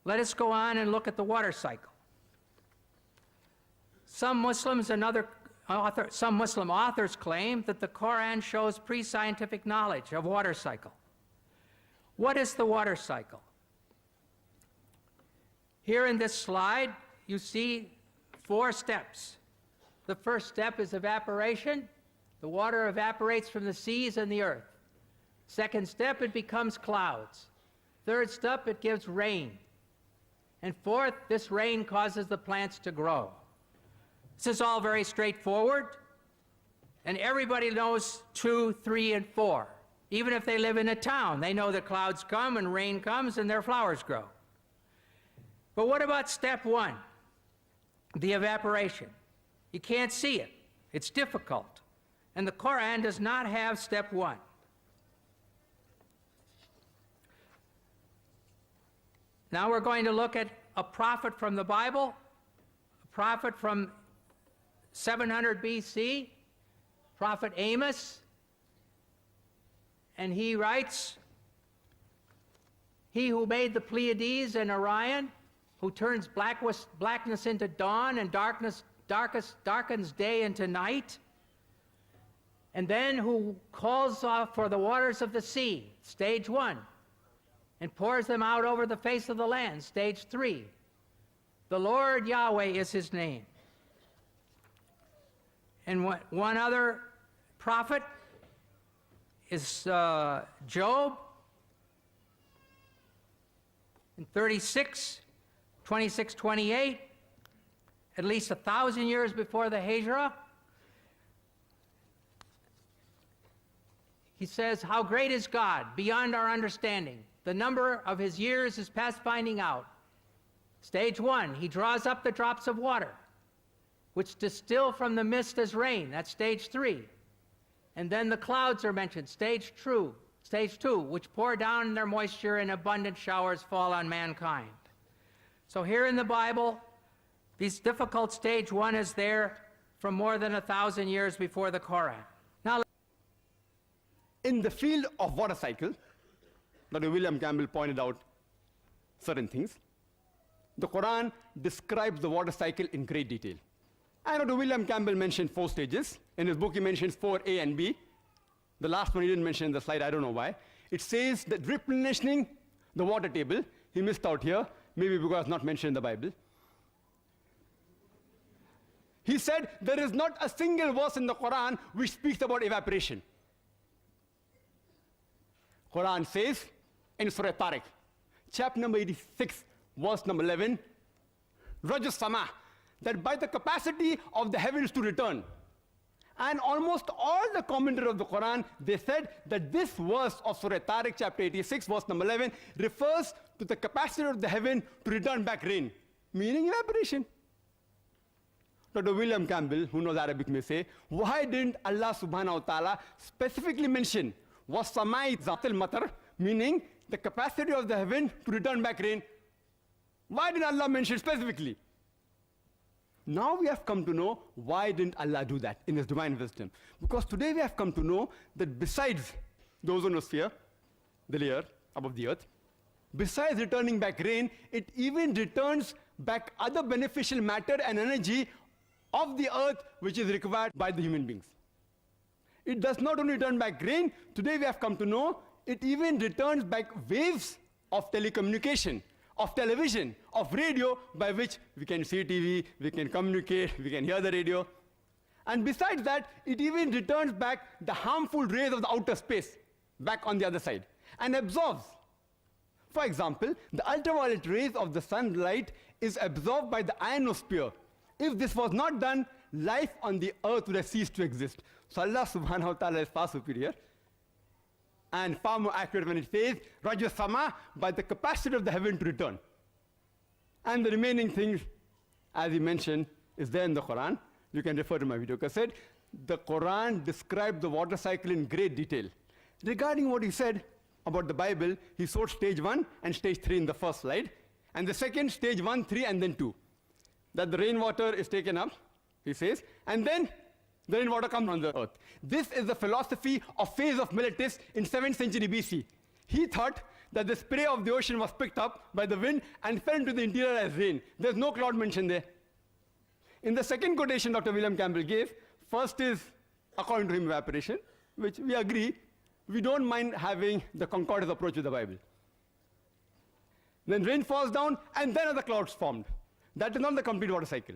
Let us go on and look at the water cycle. Some Muslim authors claim that the Quran shows pre-scientific knowledge of water cycle. What is the water cycle? Here in this slide, you see 4 steps. The first step is evaporation. The water evaporates from the seas and the earth. Second step, it becomes clouds. Third step, it gives rain. And fourth, this rain causes the plants to grow. This is all very straightforward, and everybody knows 2, 3, and 4. Even if they live in a town, they know that clouds come and rain comes and their flowers grow. But what about step 1, the evaporation? You can't see it. It's difficult. And the Quran does not have step 1. Now we're going to look at a prophet from the Bible, a prophet from 700 BC, Prophet Amos, and he writes, "He who made the Pleiades and Orion, who turns blackness into dawn and darkens day into night, and then who calls for the waters of the sea," stage 1, "and pours them out over the face of the land," stage 3. The Lord Yahweh is his name. And one other prophet is Job in 36, 26, 28, at least 1,000 years before the Hijrah. He says, "How great is God, beyond our understanding. The number of his years is past finding out." Stage 1, he draws up the drops of water, which distill from the mist as rain. That's stage 3. And then the clouds are mentioned, stage 2, which pour down their moisture and abundant showers fall on mankind. So here in the Bible, this difficult stage 1 is there from more than 1,000 years before the Quran. Now, in the field of water cycle, Dr. William Campbell pointed out certain things. The Quran describes the water cycle in great detail. And Dr. William Campbell mentioned 4 stages. In his book, he mentions 4A and B. The last one he didn't mention in the slide, I don't know why. It says that replenishing the water table, he missed out here, maybe because it's not mentioned in the Bible. He said there is not a single verse in the Quran which speaks about evaporation. Quran says in Surah Tariq, chapter number 86, verse number 11, Rajus Sama, that by the capacity of the heavens to return. And almost all the commentators of the Quran, they said that this verse of Surah Tariq, chapter 86, verse number 11, refers to the capacity of the heaven to return back rain, meaning evaporation. Dr. William Campbell, who knows Arabic, may say, why didn't Allah subhanahu wa ta'ala specifically mention وَالسَّمَاءِ ذَاتِ الْمَطَرِ, meaning the capacity of the heaven to return back rain? Why did Allah mention specifically? Now we have come to know why didn't Allah do that in his divine wisdom. Because today we have come to know that besides the ozonosphere, the layer above the earth, besides returning back rain, it even returns back other beneficial matter and energy of the earth which is required by the human beings. It does not only return back rain, today we have come to know it even returns back waves of telecommunication, of television, of radio, by which we can see TV, we can communicate, we can hear the radio. And besides that, it even returns back the harmful rays of the outer space, back on the other side, and absorbs. For example, the ultraviolet rays of the sunlight is absorbed by the ionosphere. If this was not done, life on the earth would have ceased to exist. So Allah subhanahu wa ta'ala is far superior and far more accurate when it says, Rajya Sama, by the capacity of the heaven to return. And the remaining things, as he mentioned, is there in the Quran. You can refer to my video cassette. The Quran described the water cycle in great detail. Regarding what he said about the Bible, he showed stage 1 and stage 3 in the first slide, and the second, stage 1, 3, and then 2. That the rainwater is taken up, he says, and then the rainwater comes on the earth. This is the philosophy of phase of Miletus in 7th century BC. He thought that the spray of the ocean was picked up by the wind and fell into the interior as rain. There's no cloud mentioned there. In the second quotation Dr. William Campbell gave, first is, according to him, evaporation, which we agree, we don't mind having the concordance approach with the Bible. Then rain falls down, and then other clouds formed. That is not the complete water cycle.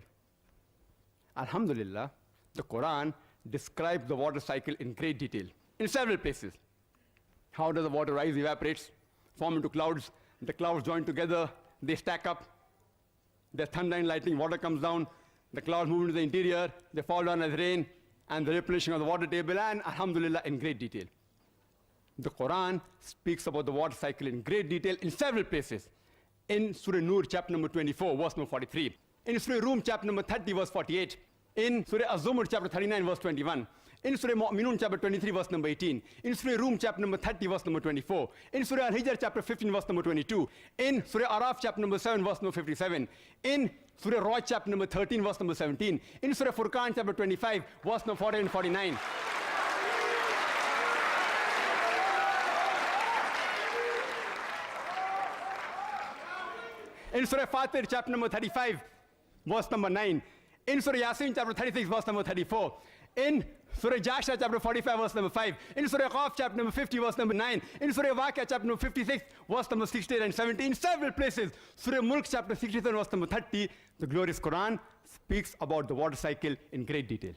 Alhamdulillah, the Quran describes the water cycle in great detail, in several places. How does the water rise, evaporates, form into clouds, the clouds join together, they stack up, there's thunder and lightning, water comes down, the clouds move into the interior, they fall down as rain, and the replenishing of the water table, and alhamdulillah, in great detail. The Quran speaks about the water cycle in great detail in several places. In Surah Nur, chapter number 24, verse number 43. In Surah Rum, chapter number 30, verse 48. In Surah Az-Zumar, chapter 39, verse 21. In Surah Mu'minun, chapter 23, verse number 18. In Surah Rum, chapter number 30, verse number 24. In Surah Al-Hijr, chapter 15, verse number 22. In Surah Araf, chapter number 7, verse number 57. In Surah Ra'd, chapter number 13, verse number 17. In Surah Furqan, chapter 25, verse number 40 and 49. In Surah Fatir, chapter number 35, verse number 9. In Surah Yasin, chapter 36, verse number 34. In Surah Jasha, chapter 45, verse number 5. In Surah Qaf, chapter number 50, verse number 9. In Surah Waqia, chapter number 56, verse number 68 and 70. In several places, Surah Mulk, chapter 67, verse number 30, the glorious Quran speaks about the water cycle in great detail.